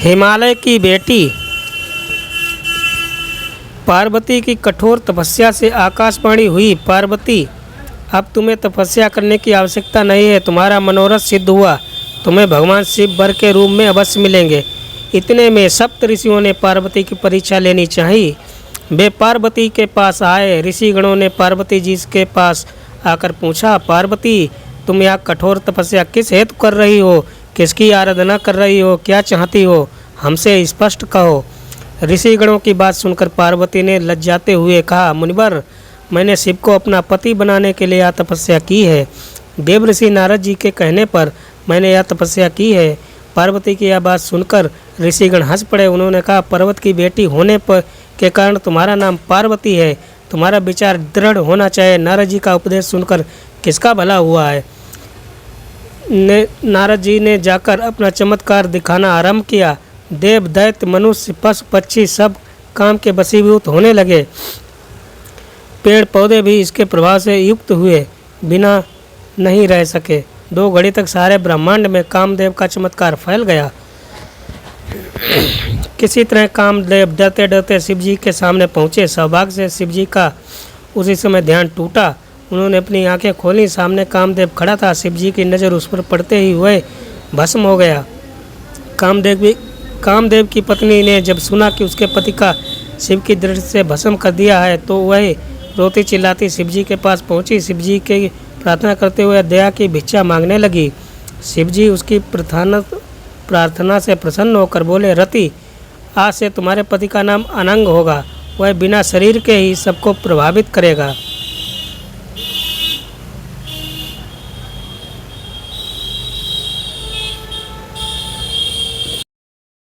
हिमालय की बेटी पार्वती की कठोर तपस्या से आकाशवाणी हुई। पार्वती, अब तुम्हें तपस्या करने की आवश्यकता नहीं है, तुम्हारा मनोरथ सिद्ध हुआ। तुम्हें भगवान शिव वर के रूप में अवश्य मिलेंगे। इतने में सप्त ऋषियों ने पार्वती की परीक्षा लेनी चाहिए। वे पार्वती के पास आए। ऋषिगणों ने पार्वती जी के पास आकर पूछा, पार्वती, तुम यहाँ कठोर तपस्या किस हेतु कर रही हो? किसकी आराधना कर रही हो? क्या चाहती हो? हमसे स्पष्ट कहो। ऋषिगणों की बात सुनकर पार्वती ने लज्जाते हुए कहा, मुनिवर, मैंने शिव को अपना पति बनाने के लिए यह तपस्या की है। देव ऋषि नारद जी के कहने पर मैंने यह तपस्या की है। पार्वती की यह बात सुनकर ऋषिगण हंस पड़े। उन्होंने कहा, पर्वत की बेटी होने पर के कारण तुम्हारा नाम पार्वती है। तुम्हारा विचार दृढ़ होना चाहिए। नारद जी का उपदेश सुनकर किसका भला हुआ है? नारद जी ने जाकर अपना चमत्कार दिखाना आरंभ किया। देव, दैत्य, मनुष्य, पशु पक्षी सब काम के वशीभूत होने लगे। पेड़ पौधे भी इसके प्रभाव से युक्त हुए बिना नहीं रह सके। 2 घड़ी तक सारे ब्रह्मांड में कामदेव का चमत्कार फैल गया। किसी तरह कामदेव डरते डरते शिव जी के सामने पहुँचे। सौभाग्य से शिव जी का उसी समय ध्यान टूटा। उन्होंने अपनी आंखें खोली। सामने कामदेव खड़ा था। शिव जी की नज़र उस पर पड़ते ही वह भस्म हो गया। कामदेव की पत्नी ने जब सुना कि उसके पति का शिव की दृष्टि से भस्म कर दिया है तो वह रोती चिल्लाती शिव जी के पास पहुंची। शिव जी की प्रार्थना करते हुए दया की भिक्षा मांगने लगी। शिव जी उसकी प्रार्थना से प्रसन्न होकर बोले, रति, आज से तुम्हारे पति का नाम अनंग होगा। वह बिना शरीर के ही सबको प्रभावित करेगा।